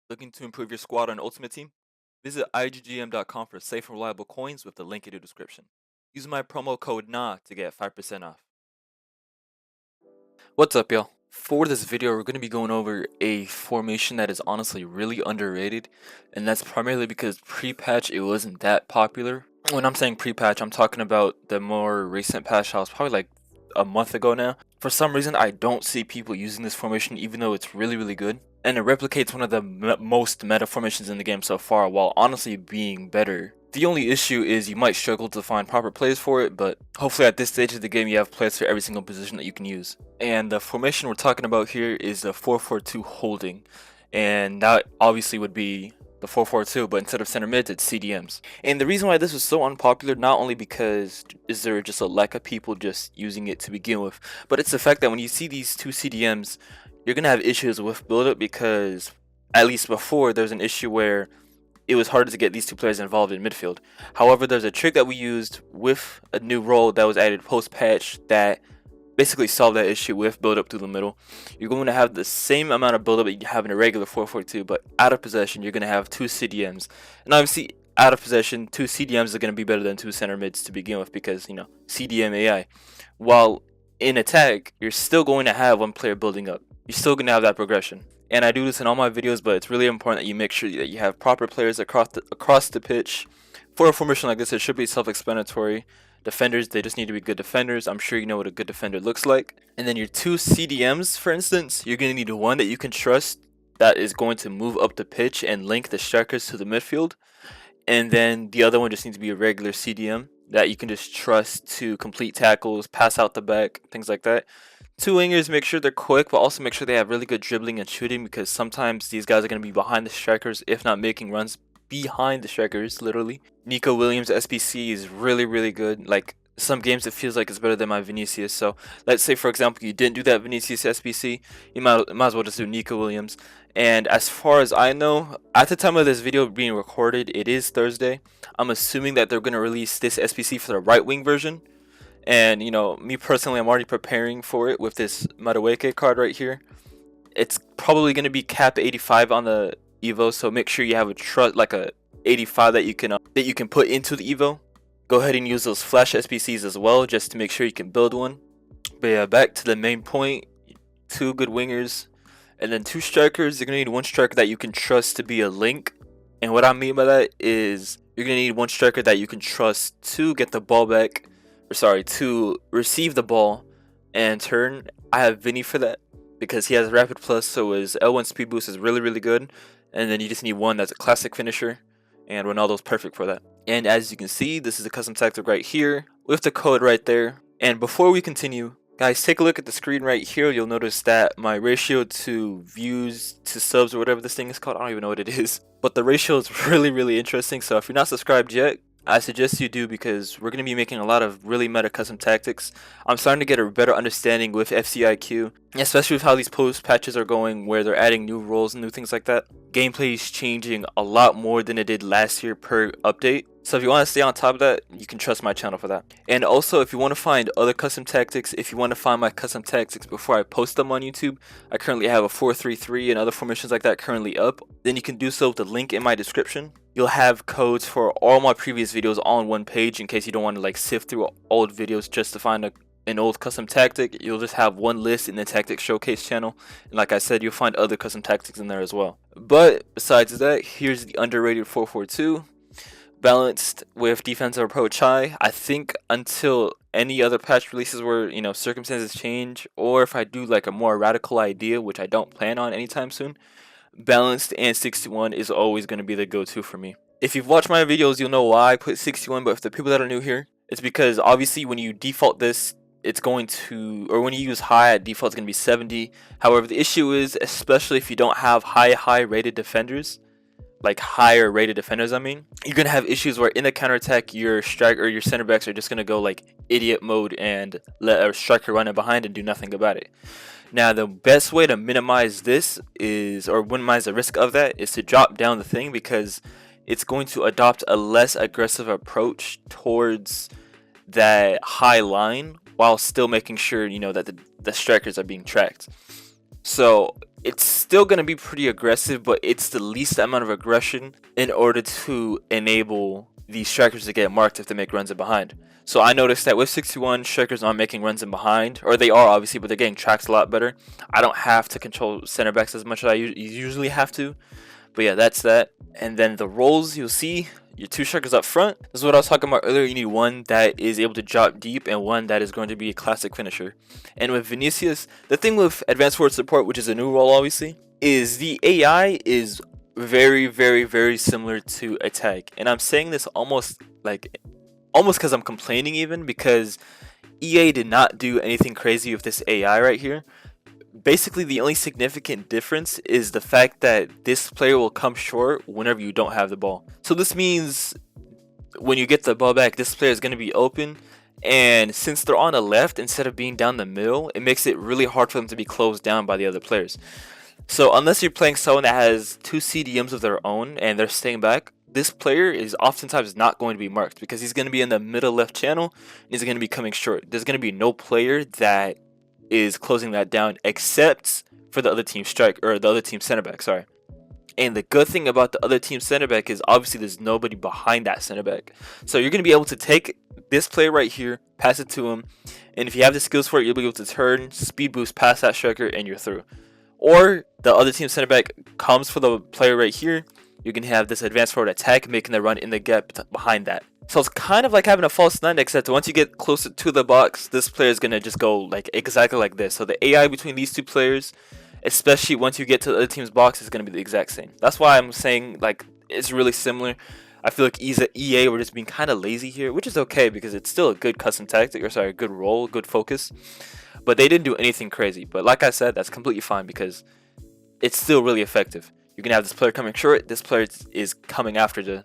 Looking to improve your squad on Ultimate Team? Visit IGGM.com for safe and reliable coins with the link in the description. Use my promo code NA to get 5% off. What's up, y'all? For this video, we're going to be going over a formation that is honestly really underrated, and that's primarily because pre-patch it wasn't that popular. When I'm saying pre-patch, I'm talking about the more recent patch. I was probably like a month ago now. For some reason, I don't see people using this formation, even though it's really good. And it replicates one of the most meta formations in the game so far, while honestly being better. The only issue is you might struggle to find proper plays for it, but hopefully at this stage of the game you have players for every single position that you can use. And the formation we're talking about here is the 4-4-2 holding, and that obviously would be the 4-4-2, but instead of center mids, it's CDMs. And the reason why this was so unpopular, not only because is there just a lack of people just using it to begin with, but it's the fact that when you see these two CDMs, you're gonna have issues with build-up, because at least before there's an issue where it was harder to get these two players involved in midfield. However, there's a trick that we used with a new role that was added post-patch that basically solved that issue with build-up through the middle. You're going to have the same amount of build-up that you have in a regular 4-4-2, but out of possession, you're going to have two CDMs. And obviously, out of possession, two CDMs are going to be better than two center mids to begin with, because, you know, CDM AI. While in attack, you're still going to have one player building up. You're still going to have that progression. And I do this in all my videos, but it's really important that you make sure that you have proper players across the pitch. For a formation like this, it should be self-explanatory. Defenders, they just need to be good defenders. I'm sure you know what a good defender looks like. And then your two CDMs, for instance, you're going to need one that you can trust that is going to move up the pitch and link the strikers to the midfield. And then the other one just needs to be a regular CDM that you can just trust to complete tackles, pass out the back, things like that. Two wingers, make sure they're quick, but also make sure they have really good dribbling and shooting, because sometimes these guys are going to be behind the strikers, if not making runs behind the strikers, literally. Nico Williams SBC is really good. Like, some games it feels like it's better than my Vinicius. So let's say, for example, you didn't do that Vinicius SBC, you might as well just do Nico Williams. And as far as I know, at the time of this video being recorded, it is Thursday. I'm assuming that they're going to release this SBC for the right wing version. And, you know, me personally, I'm already preparing for it with this Madueke card right here. It's probably going to be cap 85 on the Evo, so make sure you have a 85 that you can put into the Evo. Go ahead and use those flash SBCs as well, just to make sure you can build one. But yeah, back to the main point. Two good wingers, and then two strikers. You're going to need one striker that you can trust to be a link. And what I mean by that is you're going to need one striker that you can trust to get the ball back, to receive the ball and turn. I have Vinny for that, because he has rapid plus, so his L1 speed boost is really good. And then you just need one that's a classic finisher, and Ronaldo's perfect for that. And as you can see, this is a custom tactic right here with the code right there. And before we continue, guys, take a look at the screen right here. You'll notice that my ratio to views to subs, or whatever this thing is called, I don't even know what it is, but the ratio is really interesting. So if you're not subscribed yet, I suggest you do, because we're going to be making a lot of really meta custom tactics. I'm starting to get a better understanding with FCIQ, especially with how these post patches are going, where they're adding new roles and new things like that. Gameplay is changing a lot more than it did last year per update. So if you want to stay on top of that, you can trust my channel for that. And also, if you want to find other custom tactics, if you want to find my custom tactics before I post them on YouTube, I currently have a 4-3-3 and other formations like that currently up. Then you can do so with the link in my description. You'll have codes for all my previous videos all on one page, in case you don't want to like sift through old videos just to find an old custom tactic. You'll just have one list in the tactic showcase channel, and like I said, you'll find other custom tactics in there as well. But besides that, here's the underrated 4-4-2, balanced with defensive approach high. I think until any other patch releases where, you know, circumstances change, or if I do like a more radical idea, which I don't plan on anytime soon, balanced and 61 is always going to be the go-to for me. If you've watched my videos, you'll know why I put 61, but if the people that are new here, it's because obviously when you default this, it's going to, or when you use high at default, it's going to be 70. However, the issue is, especially if you don't have high rated defenders, like higher rated defenders, I mean, you're going to have issues where in the counterattack, your striker or your center backs are just going to go like idiot mode and let a striker run in behind and do nothing about it. Now, the best way to minimize this is, or minimize the risk of that, is to drop down the thing, because it's going to adopt a less aggressive approach towards that high line, while still making sure, you know, that the strikers are being tracked. So it's still going to be pretty aggressive, but it's the least amount of aggression in order to enable these strikers to get marked if they make runs in behind. So I noticed that with 61, strikers aren't making runs in behind, or they are obviously, but they're getting tracks a lot better. I don't have to control center backs as much as I usually have to. But yeah, that's that. And then the roles, you'll see your two strikers up front. This is what I was talking about earlier. You need one that is able to drop deep and one that is going to be a classic finisher. And with Vinicius, the thing with advanced forward support, which is a new role obviously, is the AI is very similar to attack. And I'm saying this almost because I'm complaining, even because EA did not do anything crazy with this AI right here. Basically, the only significant difference is the fact that this player will come short whenever you don't have the ball. So this means when you get the ball back, this player is going to be open, and since they're on the left instead of being down the middle, it makes it really hard for them to be closed down by the other players. So unless you're playing someone that has two CDMs of their own and they're staying back, this player is oftentimes not going to be marked because he's going to be in the middle left channel and he's going to be coming short. There's going to be no player that is closing that down except for the other team strike, or the other team center back, sorry. And the good thing about the other team center back is obviously there's nobody behind that center back. So you're going to be able to take this player right here, pass it to him, and if you have the skills for it, you'll be able to turn, speed boost past that striker, and you're through. Or the other team center back comes for the player right here, you can have this advanced forward attack, making the run in the gap behind that. So it's kind of like having a false 9, except once you get closer to the box, this player is going to just go like exactly like this. So the AI between these two players, especially once you get to the other team's box, is going to be the exact same. That's why I'm saying like it's really similar. I feel like EA were just being kind of lazy here, which is okay because it's still a good custom tactic, or sorry, a good role, good focus. But they didn't do anything crazy. But like I said, that's completely fine because it's still really effective. You can have this player coming short, this player is coming after to,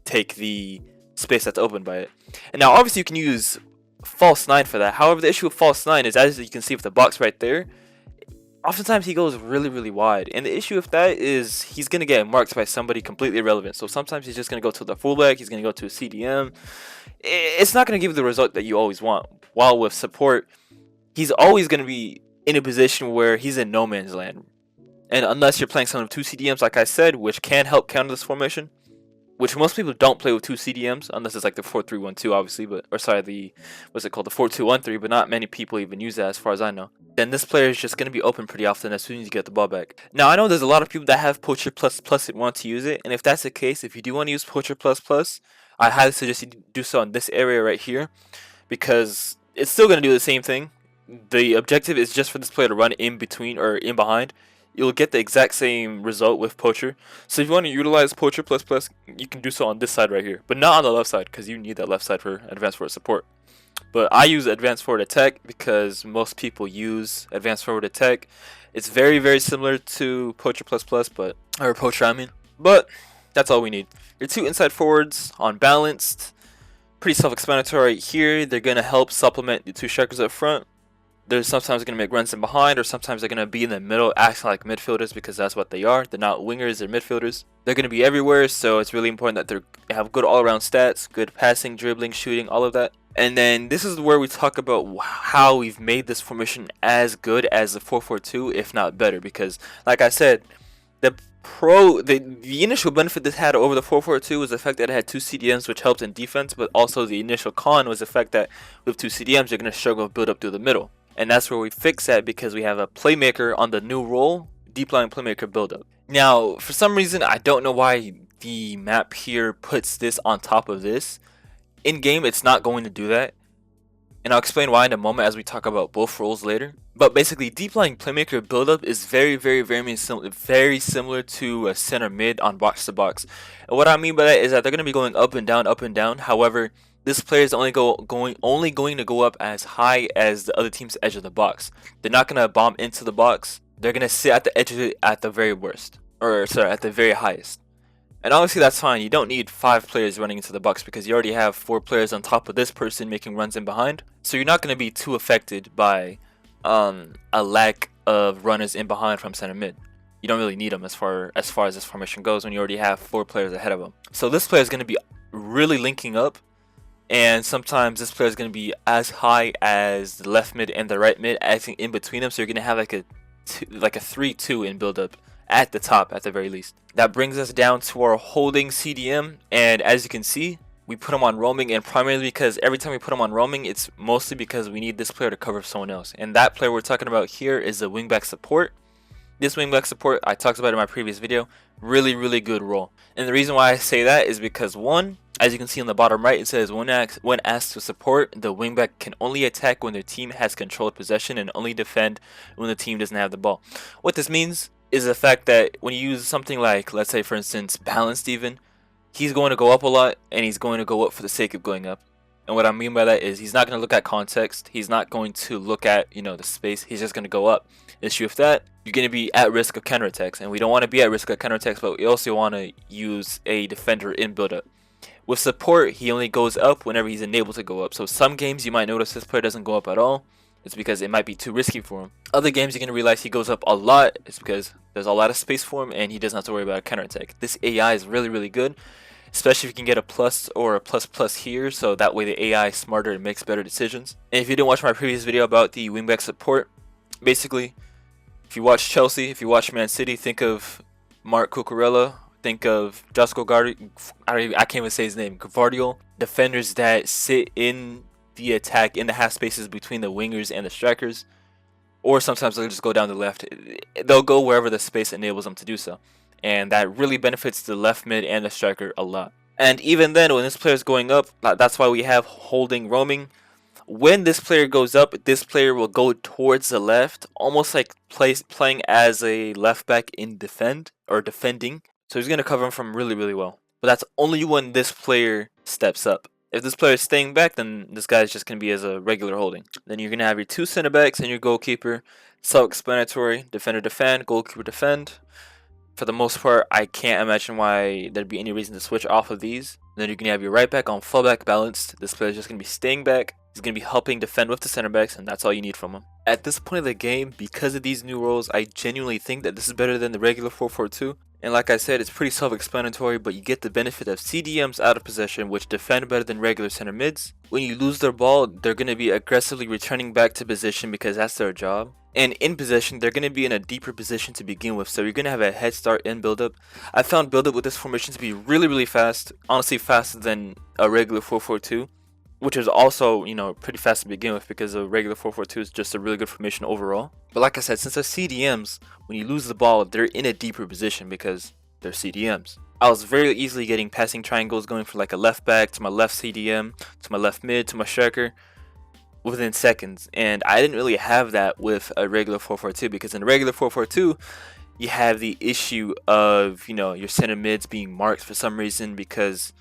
take the space that's opened by it. And now obviously you can use false 9 for that. However, the issue with false 9 is, as you can see with the box right there, oftentimes he goes really wide. And the issue with that is he's going to get marked by somebody completely irrelevant. So sometimes he's just going to go to the fullback, he's going to go to a CDM. It's not going to give you the result that you always want. While with support, he's always going to be in a position where he's in no man's land. And unless you're playing someone with two CDMs, like I said, which can help counter this formation, which most people don't play with two CDMs, unless it's like the 4-3-1-2, obviously, the 4-2-1-3, but not many people even use that as far as I know. Then this player is just going to be open pretty often as soon as you get the ball back. Now, I know there's a lot of people that have Poacher Plus and want to use it, and if that's the case, if you do want to use Poacher Plus, I highly suggest you do so in this area right here, because it's still going to do the same thing. The objective is just for this player to run in between or in behind. You'll get the exact same result with Poacher. So if you want to utilize Poacher Plus, you can do so on this side right here, but not on the left side because you need that left side for advanced forward support. But I use advanced forward attack because most people use advanced forward attack. It's very similar to Poacher Poacher, but that's all we need. Your two inside forwards on balanced, pretty self-explanatory here. They're gonna help supplement the two strikers up front. They're sometimes going to make runs in behind, or sometimes they're going to be in the middle acting like midfielders because that's what they are. They're not wingers, they're midfielders. They're going to be everywhere, so it's really important that they have good all-around stats, good passing, dribbling, shooting, all of that. And then this is where we talk about how we've made this formation as good as the 4-4-2, if not better, because like I said, the initial benefit this had over the 4-4-2 was the fact that it had two CDMs, which helped in defense, but also the initial con was the fact that with two CDMs, you're going to struggle to build up through the middle. And that's where we fix that because we have a playmaker on the new role, deep line playmaker buildup. Now, for some reason, I don't know why the map here puts this on top of this. In game, it's not going to do that. And I'll explain why in a moment as we talk about both roles later. But basically, deep line playmaker buildup is very similar to a center mid on box to box. And what I mean by that is that they're going to be going up and down. However, this player is only going to go up as high as the other team's edge of the box. They're not going to bomb into the box. They're going to sit at the edge of it at the very worst. Or, sorry, at the very highest. And obviously that's fine. You don't need 5 players running into the box because you already have 4 players on top of this person making runs in behind. So you're not going to be too affected by a lack of runners in behind from center mid. You don't really need them as far as this formation goes when you already have 4 players ahead of them. So this player is going to be really linking up. And sometimes this player is going to be as high as the left mid and the right mid, acting in between them. So you're going to have like a like a 3-2 in build-up at the top at the very least. That brings us down to our holding CDM, and as you can see, we put him on roaming, and primarily because every time we put him on roaming, it's mostly because we need this player to cover someone else. And that player we're talking about here is the wingback support. This wingback support, I talked about in my previous video, really good role. And the reason why I say that is because, one, as you can see on the bottom right, it says when asked to support, the wingback can only attack when their team has controlled possession and only defend when the team doesn't have the ball. What this means is the fact that when you use something like, let's say for instance, balanced even, he's going to go up a lot, and he's going to go up for the sake of going up. And what I mean by that is he's not going to look at context. He's not going to look at, the space. He's just going to go up. Issue with that, you're going to be at risk of counterattacks, and we don't want to be at risk of counterattacks, but we also want to use a defender in build-up. With support, he only goes up whenever he's enabled to go up. So some games you might notice this player doesn't go up at all. It's because it might be too risky for him. Other games you're going to realize he goes up a lot. It's because there's a lot of space for him, and he doesn't have to worry about a counterattack. This AI is really good. Especially if you can get a plus or a plus here, so that way the AI is smarter and makes better decisions. And if you didn't watch my previous video about the wingback support, basically, if you watch Chelsea, if you watch Man City, think of Mark Cucurella, think of Josko Gardi, I can't even say his name, Gvardiol. Defenders that sit in the attack in the half spaces between the wingers and the strikers, or sometimes they'll just go down the left. They'll go wherever the space enables them to do so. And that really benefits the left mid and the striker a lot. And even then, when this player is going up, that's why we have holding roaming. When this player goes up, this player will go towards the left, almost like playing as a left back in defending. So he's going to cover him from really well. But that's only when this player steps up. If this player is staying back, then this guy is just going to be as a regular holding. Then you're going to have your two center backs and your goalkeeper. Self-explanatory, defender defend, goalkeeper defend. For the most part, I can't imagine why there'd be any reason to switch off of these. Then you're going to have your right back on fullback balanced. This player is just going to be staying back. He's going to be helping defend with the center backs, and that's all you need from him. At this point of the game, because of these new roles, I genuinely think that this is better than the regular 4-4-2. And like I said, it's pretty self-explanatory, but you get the benefit of CDMs out of possession, which defend better than regular center mids. When you lose their ball, they're going to be aggressively returning back to position because that's their job. And in possession, they're going to be in a deeper position to begin with, so you're going to have a head start in build-up. I found build-up with this formation to be really fast, honestly faster than a regular 4-4-2, which is also, pretty fast to begin with because a regular 4-4-2 is just a really good formation overall. But like I said, since they're CDMs, when you lose the ball, they're in a deeper position because they're CDMs. I was very easily getting passing triangles going from like a left back to my left CDM, to my left mid, to my striker, within seconds. And I didn't really have that with a regular 4-4-2 because in a regular 4-4-2 you have the issue of your center mids being marked for some reason because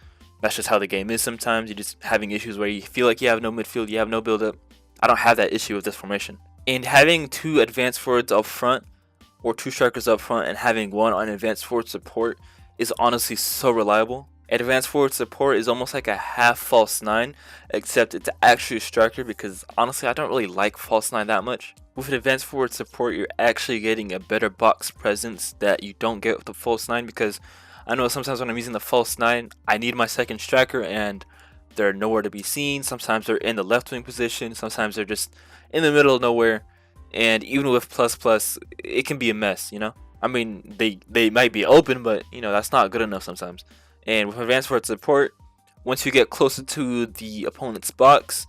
that's just how the game is. Sometimes you're just having issues where you feel like you have no midfield, you have no build up. I don't have that issue with this formation. And having two advanced forwards up front or two strikers up front and having one on advanced forward support is honestly so reliable. Advanced forward support is almost like a half false 9, except it's actually a striker because honestly I don't really like false 9 that much. With advanced forward support, you're actually getting a better box presence that you don't get with the false 9 because I know sometimes when I'm using the false 9, I need my second striker and they're nowhere to be seen. Sometimes they're in the left wing position, sometimes they're just in the middle of nowhere, and even with plus, it can be a mess, I mean, they might be open, but that's not good enough sometimes. And with advanced forward support, once you get closer to the opponent's box,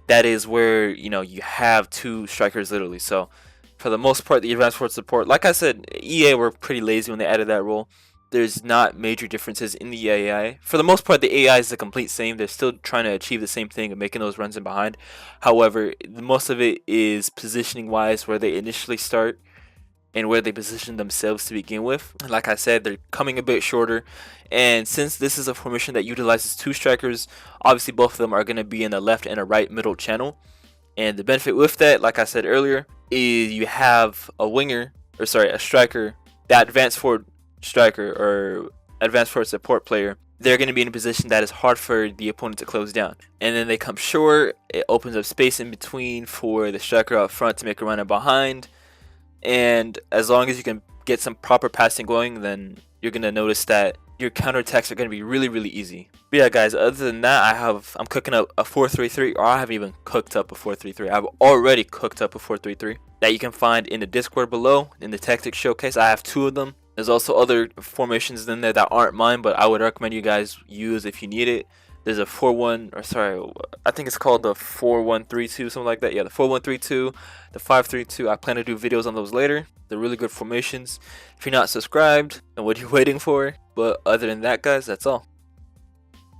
that is where you have two strikers literally. So for the most part, the advanced forward support, like I said, EA were pretty lazy when they added that role. There's not major differences in the AI. For the most part, the AI is the complete same. They're still trying to achieve the same thing of making those runs in behind. However, most of it is positioning wise, where they initially start and where they position themselves to begin with. Like I said, they're coming a bit shorter, and since this is a formation that utilizes two strikers, obviously both of them are going to be in the left and a right middle channel. And the benefit with that, like I said earlier, is you have a striker, that advanced forward striker or advanced forward support player. They're going to be in a position that is hard for the opponent to close down, and then they come short. It opens up space in between for the striker up front to make a run in behind. And as long as you can get some proper passing going, then you're going to notice that your counterattacks are going to be really easy. But yeah, guys, other than that, I'm cooking up a 4-3-3, or I haven't even cooked up a 4-3-3. I've already cooked up a 4-3-3 that you can find in the Discord below in the tactics showcase. I have 2 of them. There's also other formations in there that aren't mine, but I would recommend you guys use if you need it. There's a 4-1, or sorry, I think it's called the 4-1-3-2, something like that. Yeah, the 4-1-3-2, the 5-3-2. I plan to do videos on those later. They're really good formations. If you're not subscribed, then what are you waiting for? But other than that, guys, that's all.